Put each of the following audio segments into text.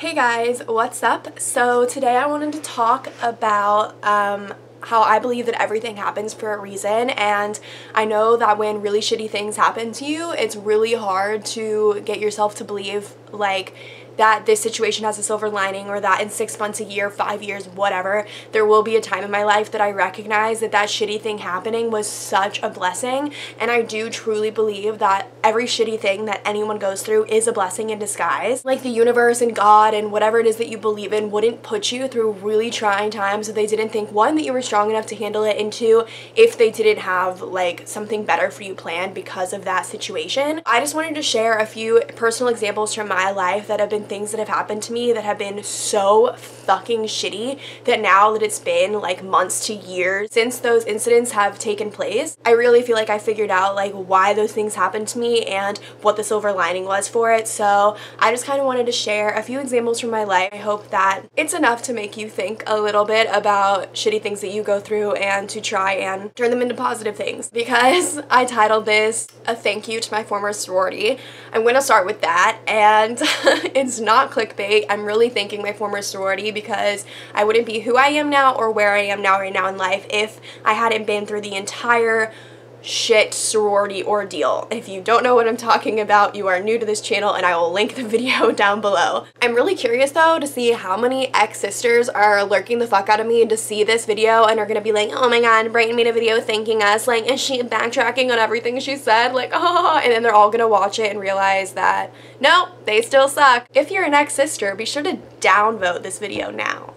Hey guys, what's up? So today I wanted to talk about how I believe that everything happens for a reason, and I know that when really shitty things happen to you, it's really hard to get yourself to believe like that this situation has a silver lining, or that in 6 months, a year, 5 years, whatever, there will be a time in my life that I recognize that that shitty thing happening was such a blessing. And I do truly believe that every shitty thing that anyone goes through is a blessing in disguise. Like the universe and God and whatever it is that you believe in wouldn't put you through really trying times if they didn't think, one, that you were strong enough to handle it, and two, if they didn't have like something better for you planned because of that situation. I just wanted to share a few personal examples from my life that have been things that have happened to me that have been so fucking shitty that now that it's been like months to years since those incidents have taken place, I really feel like I figured out like why those things happened to me and what the silver lining was for it. So I just kind of wanted to share a few examples from my life. I hope that it's enough to make you think a little bit about shitty things that you go through and to try and turn them into positive things, because I titled this a thank you to my former sorority. I'm going to start with that, and it's not clickbait. I'm really thanking my former sorority because I wouldn't be who I am now or where I am now right now in life if I hadn't been through the entire shit sorority ordeal. If you don't know what I'm talking about, you are new to this channel, and I will link the video down below. I'm really curious though to see how many ex-sisters are lurking the fuck out of me to see this video and are gonna be like, oh my god, Brighton made a video thanking us, like, is she backtracking on everything she said, like, oh, and then they're all gonna watch it and realize that no, they still suck. If you're an ex-sister, be sure to downvote this video now.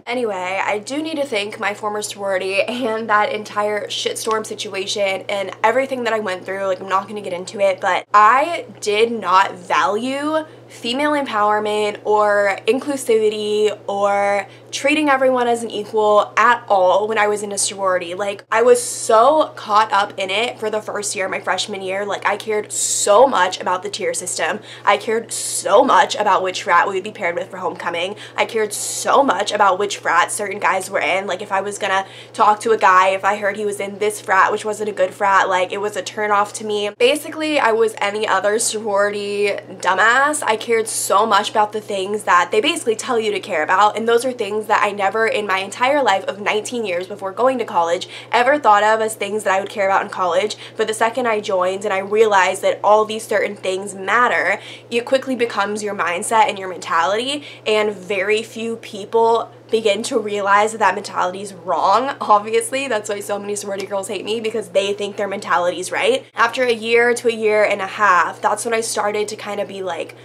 Anyway, I do need to thank my former sorority and that entire shitstorm situation and everything that I went through. Like, I'm not going to get into it, but I did not value female empowerment or inclusivity or treating everyone as an equal at all when I was in a sorority. Like, I was so caught up in it for the first year, my freshman year. Like, I cared so much about the tier system. I cared so much about which frat we would be paired with for homecoming. I cared so much about which frat certain guys were in. Like, if I was gonna talk to a guy, if I heard he was in this frat, which wasn't a good frat, like, it was a turn off to me. Basically, I was any other sorority dumbass. I cared so much about the things that they basically tell you to care about, and those are things that I never in my entire life of 19 years before going to college ever thought of as things that I would care about in college. But the second I joined and I realized that all these certain things matter, it quickly becomes your mindset and your mentality, and very few people begin to realize that that mentality is wrong. Obviously, that's why so many sorority girls hate me, because they think their mentality is right. After a year to a year and a half, that's when I started to kind of be like,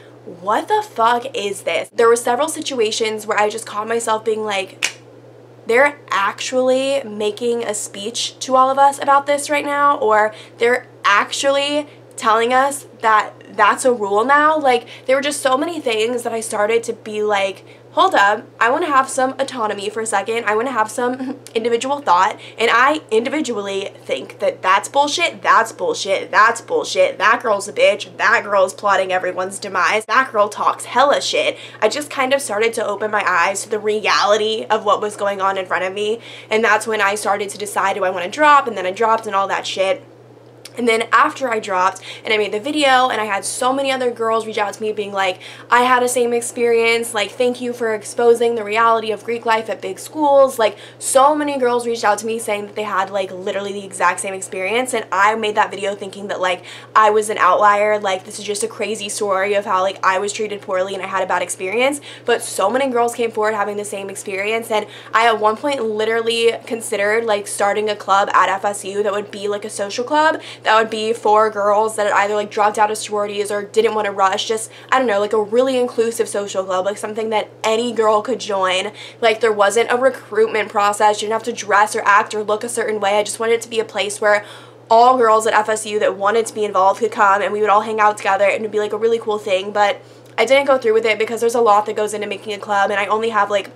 what the fuck is this? There were several situations where I just caught myself being like, they're actually making a speech to all of us about this right now, or they're actually telling us that that's a rule now. Like, there were just so many things that I started to be like, hold up, I want to have some autonomy for a second. I want to have some individual thought, and I individually think that that's bullshit, that's bullshit, that's bullshit, that girl's a bitch, that girl's plotting everyone's demise, that girl talks hella shit. I just kind of started to open my eyes to the reality of what was going on in front of me, and that's when I started to decide, do I want to drop? And then I dropped and all that shit. And then after I dropped and I made the video, and I had so many other girls reach out to me being like, I had a same experience, like, thank you for exposing the reality of Greek life at big schools. Like, so many girls reached out to me saying that they had like literally the exact same experience, and I made that video thinking that like I was an outlier, like this is just a crazy story of how like I was treated poorly and I had a bad experience. But so many girls came forward having the same experience, and I at one point literally considered like starting a club at FSU that would be like a social club that would be for girls that had either like dropped out of sororities or didn't want to rush. Just, I don't know, like a really inclusive social club, like something that any girl could join. Like, there wasn't a recruitment process. You didn't have to dress or act or look a certain way. I just wanted it to be a place where all girls at FSU that wanted to be involved could come, and we would all hang out together, and it would be like a really cool thing. But I didn't go through with it because there's a lot that goes into making a club, and I only have like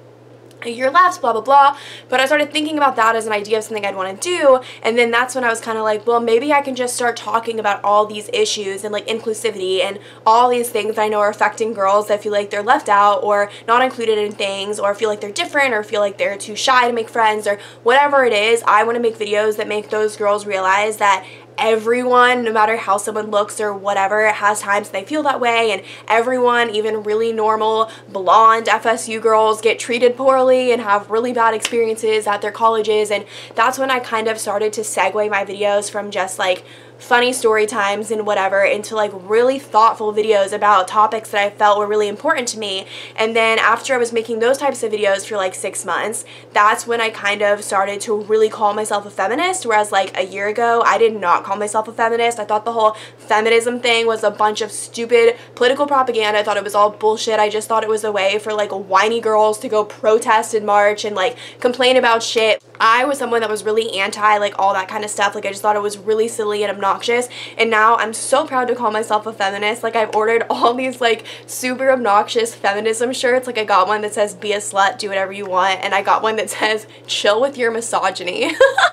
a year left, blah, blah, blah. But I started thinking about that as an idea of something I'd want to do, and then that's when I was kind of like, well, maybe I can just start talking about all these issues and like inclusivity and all these things that I know are affecting girls that feel like they're left out or not included in things, or feel like they're different, or feel like they're too shy to make friends, or whatever it is. I want to make videos that make those girls realize that everyone, no matter how someone looks or whatever, has times they feel that way, and everyone, even really normal blonde FSU girls, get treated poorly and have really bad experiences at their colleges. And that's when I kind of started to segue my videos from just like funny story times and whatever into like really thoughtful videos about topics that I felt were really important to me. And then after I was making those types of videos for like 6 months, that's when I kind of started to really call myself a feminist, whereas like a year ago I did not call myself a feminist. I thought the whole feminism thing was a bunch of stupid political propaganda. I thought it was all bullshit. I just thought it was a way for like whiny girls to go protest and march and like complain about shit. I was someone that was really anti like all that kind of stuff. Like I just thought it was really silly and obnoxious, and now I'm so proud to call myself a feminist. Like I've ordered all these like super obnoxious feminism shirts. Like I got one that says be a slut, do whatever you want, and I got one that says chill with your misogyny.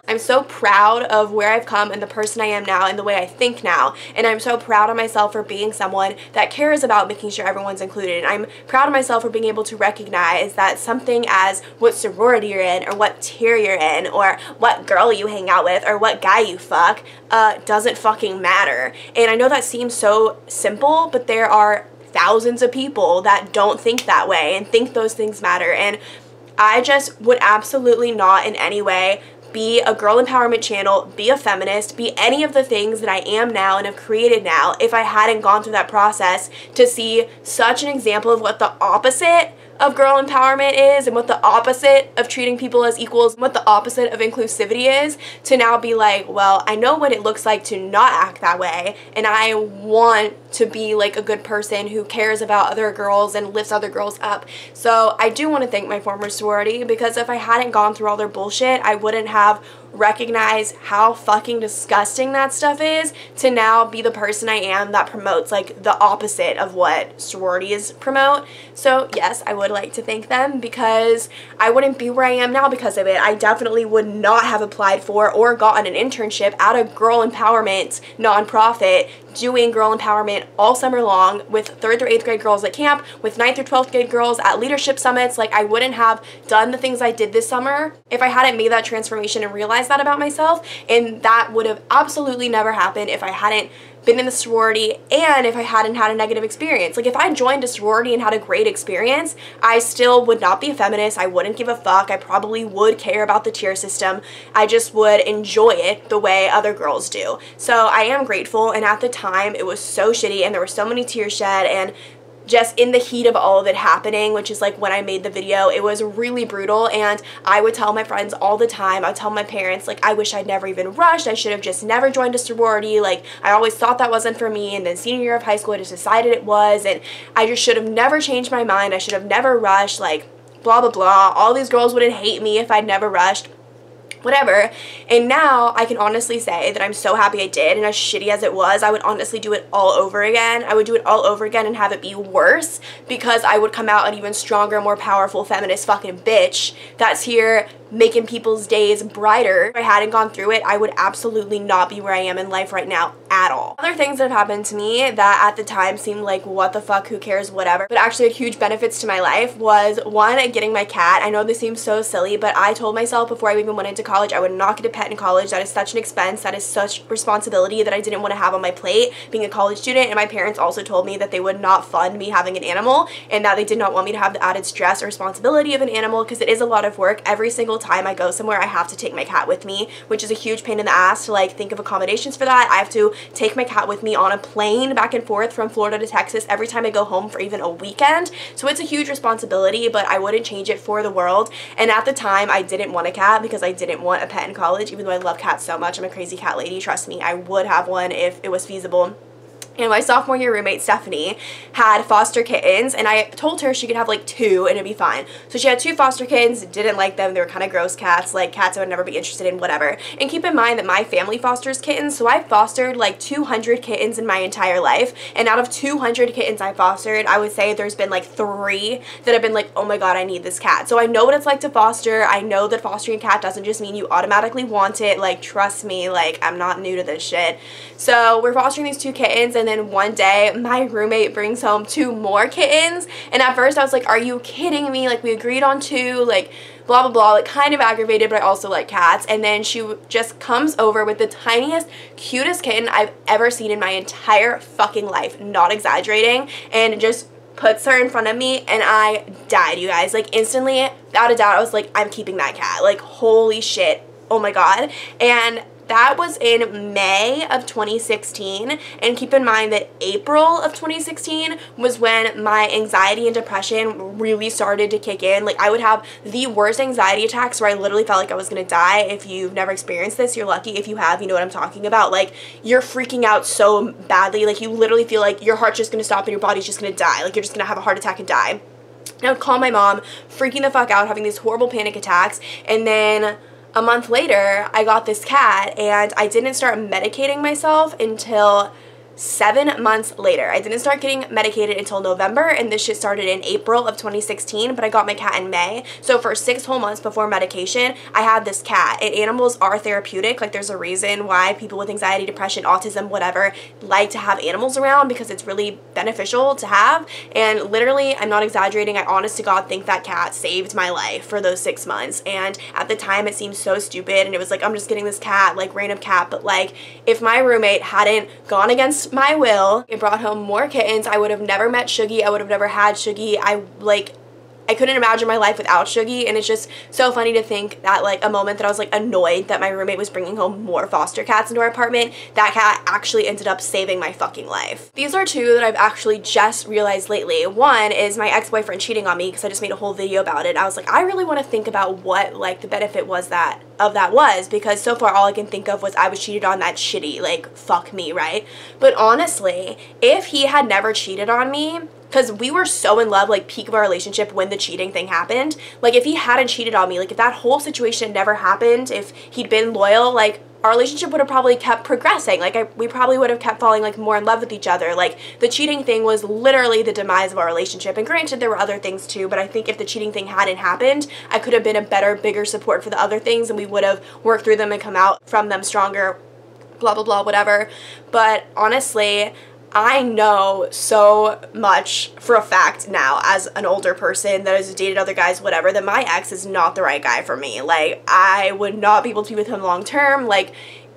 I'm so proud of where I've come and the person I am now and the way I think now, and I'm so proud of myself for being someone that cares about making sure everyone's included. And I'm proud of myself for being able to recognize that something as what sorority you're in, or what tier you're in, or what girl you hang out with, or what guy you fuck doesn't fucking matter. And I know that seems so simple, but there are thousands of people that don't think that way and think those things matter. And I just would absolutely not in any way be a girl empowerment channel, be a feminist, be any of the things that I am now and have created now if I hadn't gone through that process to see such an example of what the opposite of girl empowerment is, and what the opposite of treating people as equals, and what the opposite of inclusivity is, to now be like, well, I know what it looks like to not act that way, and I want to be like a good person who cares about other girls and lifts other girls up. So I do want to thank my former sorority, because if I hadn't gone through all their bullshit, I wouldn't have recognized how fucking disgusting that stuff is, to now be the person I am that promotes like the opposite of what sororities promote. So yes, I would like to thank them, because I wouldn't be where I am now because of it. I definitely would not have applied for or gotten an internship at a girl empowerment nonprofit doing girl empowerment all summer long with 3rd through 8th grade girls at camp, with 9th through 12th grade girls at leadership summits. Like I wouldn't have done the things I did this summer if I hadn't made that transformation and realized that about myself, and that would have absolutely never happened if I hadn't been in the sorority and if I hadn't had a negative experience. Like if I joined a sorority and had a great experience, I still would not be a feminist. I wouldn't give a fuck. I probably would care about the tier system. I just would enjoy it the way other girls do. So I am grateful, and at the time it was so shitty and there were so many tears shed, and just in the heat of all of it happening, which is like when I made the video, it was really brutal. And I would tell my friends all the time, I would tell my parents, like, I wish I'd never even rushed. I should have just never joined a sorority. Like, I always thought that wasn't for me, and then senior year of high school I just decided it was, and I just should have never changed my mind. I should have never rushed, like, blah blah blah. All these girls wouldn't hate me if I'd never rushed. Whatever. And now I can honestly say that I'm so happy I did, and as shitty as it was, I would honestly do it all over again. I would do it all over again and have it be worse, because I would come out an even stronger, more powerful feminist fucking bitch that's here making people's days brighter. If I hadn't gone through it, I would absolutely not be where I am in life right now at all. Other things that have happened to me that at the time seemed like what the fuck, who cares, whatever, but actually had huge benefits to my life was, one, getting my cat. I know this seems so silly, but I told myself before I even went into college I would not get a pet in college. That is such an expense, that is such responsibility that I didn't want to have on my plate being a college student. And my parents also told me that they would not fund me having an animal, and that they did not want me to have the added stress or responsibility of an animal, because it is a lot of work. Every single time I go somewhere I have to take my cat with me, which is a huge pain in the ass to like think of accommodations for that. I have to take my cat with me on a plane back and forth from Florida to Texas every time I go home for even a weekend. So it's a huge responsibility, but I wouldn't change it for the world. And at the time I didn't want a cat because I didn't want a pet in college, even though I love cats so much. I'm a crazy cat lady, trust me. I would have one if it was feasible. And my sophomore year roommate, Stephanie, had foster kittens, and I told her she could have like 2 and it'd be fine. So she had 2 foster kittens, didn't like them, they were kind of gross cats, like cats I would never be interested in, whatever. And keep in mind that my family fosters kittens, so I fostered like 200 kittens in my entire life, and out of 200 kittens I fostered, I would say there's been like 3 that have been like, oh my god, I need this cat. So I know what it's like to foster. I know that fostering a cat doesn't just mean you automatically want it, like trust me, like I'm not new to this shit. So we're fostering these 2 kittens, and then one day my roommate brings home 2 more kittens, and at first I was like, are you kidding me? Like, we agreed on 2, like, blah blah blah, like kind of aggravated, but I also like cats. And then she just comes over with the tiniest, cutest kitten I've ever seen in my entire fucking life, not exaggerating, and just puts her in front of me, and I died, you guys. Like, instantly, without a doubt, I was like, I'm keeping that cat. Like, holy shit, oh my god. And that was in May of 2016, and keep in mind that April of 2016 was when my anxiety and depression really started to kick in. Like, I would have the worst anxiety attacks where I literally felt like I was gonna die. If you've never experienced this, you're lucky. If you have, you know what I'm talking about. Like, you're freaking out so badly, like you literally feel like your heart's just gonna stop and your body's just gonna die. Like, you're just gonna have a heart attack and die. And I would call my mom, freaking the fuck out, having these horrible panic attacks, and then a month later, I got this cat, and I didn't start medicating myself until 7 months later. I didn't start getting medicated until November, and this shit started in April of 2016, but I got my cat in May. So for 6 whole months before medication, I had this cat. And animals are therapeutic. Like, there's a reason why people with anxiety, depression, autism, whatever, like to have animals around, because it's really beneficial to have. And literally, I'm not exaggerating, I honest to God think that cat saved my life for those 6 months. And at the time, it seemed so stupid, and it was like, I'm just getting this cat, like, random cat. But like, if my roommate hadn't gone against my will and brought home more kittens, I would have never met Shuggy. I would have never had Shuggy. I couldn't imagine my life without Shuggy, and it's just so funny to think that, like, a moment that I was, like, annoyed that my roommate was bringing home more foster cats into our apartment, that cat actually ended up saving my fucking life. These are 2 that I've actually just realized lately. One is my ex-boyfriend cheating on me, because I just made a whole video about it. I was like, I really want to think about what, like, the benefit was that was, because so far all I can think of was I was cheated on, that's shitty, like, fuck me, right? But honestly, if he had never cheated on me, because we were so in love, like, peak of our relationship when the cheating thing happened, like, if he hadn't cheated on me, like, if that whole situation never happened, if he'd been loyal, like, our relationship would have probably kept progressing. Like, we probably would have kept falling, like, more in love with each other. Like, the cheating thing was literally the demise of our relationship. And granted, there were other things too, but I think if the cheating thing hadn't happened, I could have been a better, bigger support for the other things, and we would have worked through them and come out from them stronger, blah, blah, blah, whatever. But honestly, I know so much for a fact now, as an older person that has dated other guys, whatever, that my ex is not the right guy for me. Like, I would not be able to be with him long term. Like,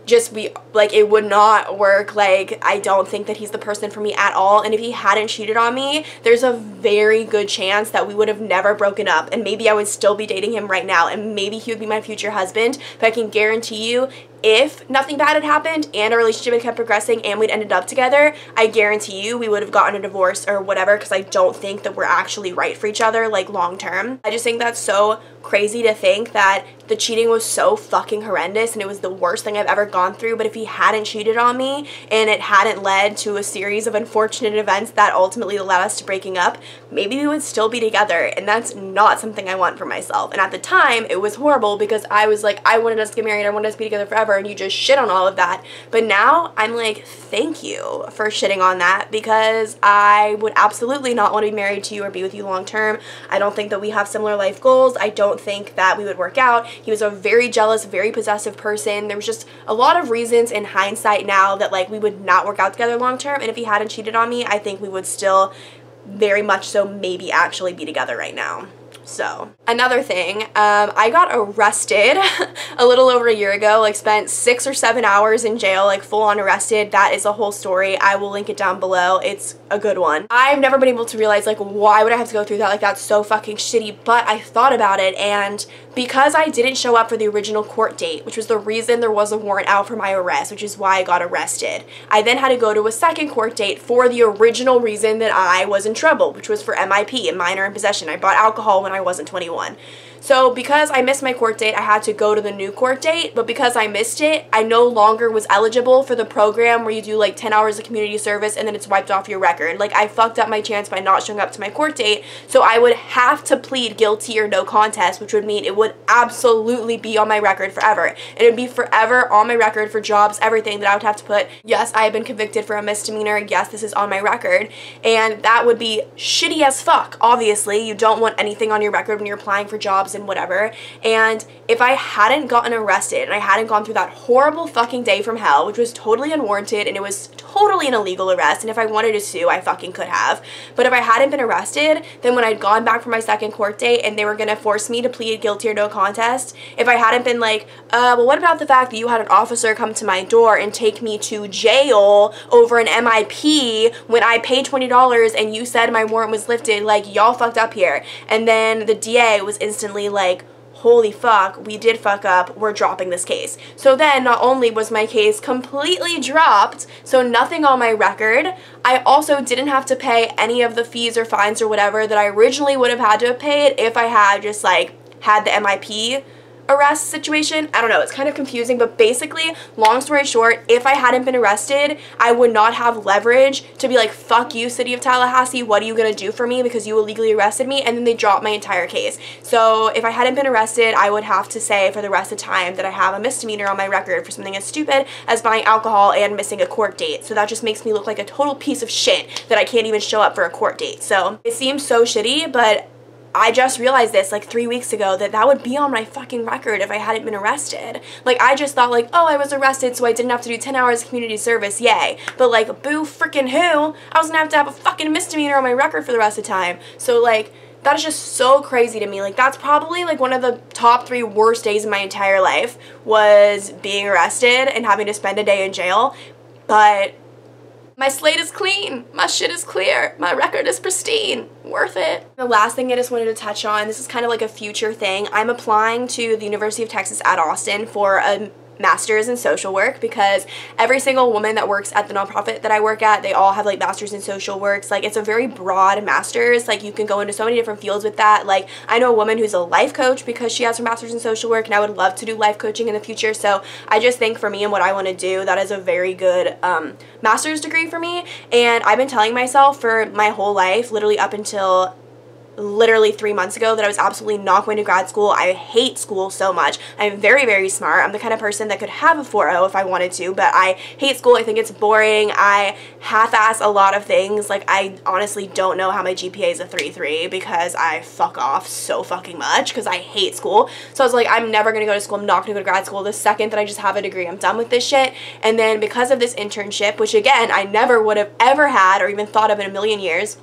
it would not work. Like, I don't think that he's the person for me at all. And if he hadn't cheated on me, there's a very good chance that we would have never broken up, and maybe I would still be dating him right now, and maybe he would be my future husband. But I can guarantee you, if nothing bad had happened and our relationship had kept progressing and we'd ended up together, I guarantee you we would have gotten a divorce or whatever, because I don't think that we're actually right for each other, like, long term. I just think that's so crazy to think that the cheating was so fucking horrendous and it was the worst thing I've ever gone through. But if he hadn't cheated on me and it hadn't led to a series of unfortunate events that ultimately led us to breaking up, maybe we would still be together, and that's not something I want for myself. And at the time, it was horrible, because I was like, I wanted us to get married, I wanted us to be together forever, and you just shit on all of that. But now I'm like, thank you for shitting on that, because I would absolutely not want to be married to you or be with you long term. I don't think that we have similar life goals. I don't think that we would work out. He was a very jealous, very possessive person. There was just a lot of reasons in hindsight now that, like, we would not work out together long term. And if he hadn't cheated on me, I think we would still very much so maybe actually be together right now. So, another thing, I got arrested a little over a year ago, like, spent 6 or 7 hours in jail, like, full on arrested. That is a whole story. I will link it down below. It's a good one. I've never been able to realize, like, why would I have to go through that? Like, that's so fucking shitty. But I thought about it, and because I didn't show up for the original court date, which was the reason there was a warrant out for my arrest, which is why I got arrested, I then had to go to a second court date for the original reason that I was in trouble, which was for MIP, a minor in possession. I bought alcohol when I wasn't 21. So because I missed my court date, I had to go to the new court date, but because I missed it, I no longer was eligible for the program where you do like 10 hours of community service and then it's wiped off your record. Like, I fucked up my chance by not showing up to my court date, so I would have to plead guilty or no contest, which would mean it would absolutely be on my record forever. And it would be forever on my record for jobs, everything, that I would have to put, yes, I have been convicted for a misdemeanor, yes, this is on my record, and that would be shitty as fuck. Obviously, you don't want anything on your record when you're applying for jobs and whatever. And if I hadn't gotten arrested and I hadn't gone through that horrible fucking day from hell, which was totally unwarranted and it was totally an illegal arrest, and if I wanted to sue, I fucking could have. But if I hadn't been arrested, then when I'd gone back for my second court date and they were gonna force me to plead guilty or no contest, if I hadn't been like, well, what about the fact that you had an officer come to my door and take me to jail over an MIP when I paid $20 and you said my warrant was lifted, like, y'all fucked up here. And then the DA was instantly like, holy fuck, we did fuck up, we're dropping this case. So then not only was my case completely dropped, so nothing on my record, I also didn't have to pay any of the fees or fines or whatever that I originally would have had to have paid if I had just like had the MIP arrest situation. I don't know, it's kind of confusing, but basically, long story short, if I hadn't been arrested, I would not have leverage to be like, fuck you, City of Tallahassee, what are you gonna do for me because you illegally arrested me? And then they dropped my entire case. So if I hadn't been arrested, I would have to say for the rest of the time that I have a misdemeanor on my record for something as stupid as buying alcohol and missing a court date. So that just makes me look like a total piece of shit that I can't even show up for a court date. So it seems so shitty, but I just realized this like 3 weeks ago that that would be on my fucking record if I hadn't been arrested. Like, I just thought like, oh, I was arrested so I didn't have to do 10 hours of community service, yay. But like, boo freaking who? I was gonna have a fucking misdemeanor on my record for the rest of the time. So like, that is just so crazy to me. Like, that's probably like one of the top 3 worst days of my entire life, was being arrested and having to spend a day in jail. But my slate is clean, my shit is clear, my record is pristine, worth it. The last thing I just wanted to touch on, this is kind of like a future thing. I'm applying to the University of Texas at Austin for a master's in social work, because every single woman that works at the nonprofit that I work at, they all have like masters in social works. Like, it's a very broad master's, like you can go into so many different fields with that. Like, I know a woman who's a life coach because she has her master's in social work, and I would love to do life coaching in the future. So I just think for me and what I want to do, that is a very good master's degree for me. And I've been telling myself for my whole life, literally up until literally 3 months ago, that I was absolutely not going to grad school. I hate school so much. I'm very, very smart. I'm the kind of person that could have a 4.0 if I wanted to, but I hate school. I think it's boring. I half-ass a lot of things. Like, I honestly don't know how my GPA is a 3.3 because I fuck off so fucking much because I hate school. So I was like, I'm never going to go to school. I'm not going to go to grad school. The second that I just have a degree, I'm done with this shit. And then because of this internship, which again, I never would have ever had or even thought of in a million years,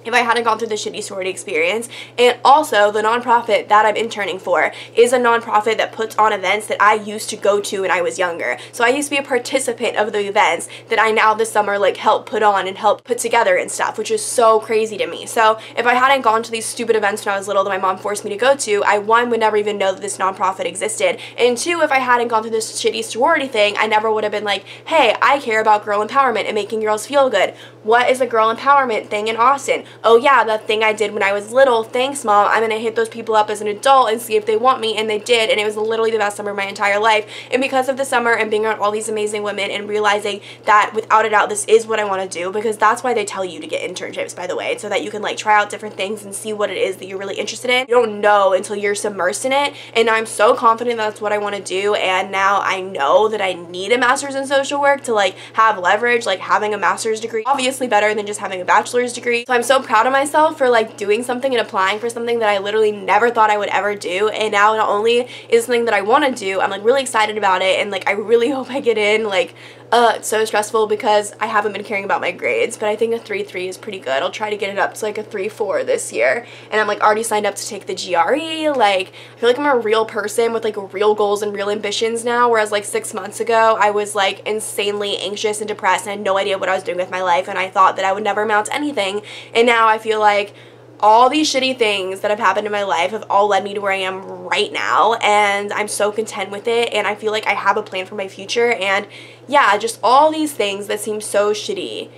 if I hadn't gone through the shitty sorority experience. And also, the nonprofit that I'm interning for is a nonprofit that puts on events that I used to go to when I was younger. So I used to be a participant of the events that I now this summer like help put on and help put together and stuff, which is so crazy to me. So if I hadn't gone to these stupid events when I was little that my mom forced me to go to, I, one, would never even know that this nonprofit existed, and two, if I hadn't gone through this shitty sorority thing, I never would have been like, hey, I care about girl empowerment and making girls feel good. What is a girl empowerment thing in Austin? Oh yeah, that thing I did when I was little. Thanks, Mom. I'm gonna hit those people up as an adult and see if they want me, and they did, and it was literally the best summer of my entire life. And because of the summer and being around all these amazing women and realizing that without a doubt this is what I want to do, because that's why they tell you to get internships, by the way, so that you can like try out different things and see what it is that you're really interested in. You don't know until you're submersed in it, and now I'm so confident that's what I want to do, and now I know that I need a master's in social work to like have leverage. Like, having a master's degree obviously better than just having a bachelor's degree. So I'm so proud of myself for like doing something and applying for something that I literally never thought I would ever do, and now not only is something that I want to do, I'm like really excited about it, and like I really hope I get in. Like, it's so stressful because I haven't been caring about my grades, but I think a 3.3 is pretty good. I'll try to get it up to like a 3.4 this year, and I'm like already signed up to take the GRE. Like, I feel like I'm a real person with like real goals and real ambitions now, whereas like 6 months ago I was like insanely anxious and depressed and had no idea what I was doing with my life, and I thought that I would never amount to anything. And now I feel like all these shitty things that have happened in my life have all led me to where I am right now, and I'm so content with it, and I feel like I have a plan for my future. And yeah, just all these things that seem so shitty,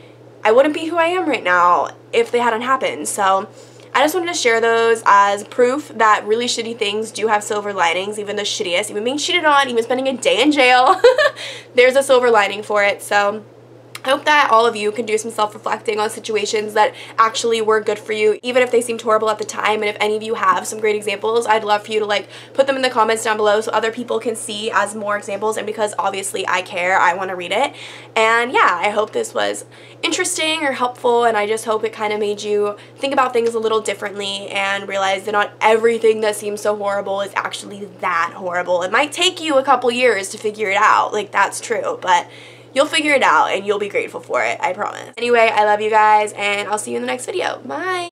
I wouldn't be who I am right now if they hadn't happened. So I just wanted to share those as proof that really shitty things do have silver linings, even the shittiest, even being cheated on, even spending a day in jail. There's a silver lining for it. So I hope that all of you can do some self-reflecting on situations that actually were good for you, even if they seemed horrible at the time. And if any of you have some great examples, I'd love for you to like put them in the comments down below so other people can see as more examples, and because obviously I care, I want to read it. And yeah, I hope this was interesting or helpful, and I just hope it kind of made you think about things a little differently and realize that not everything that seems so horrible is actually that horrible. It might take you a couple years to figure it out, like, that's true, but you'll figure it out and you'll be grateful for it, I promise. Anyway, I love you guys and I'll see you in the next video. Bye!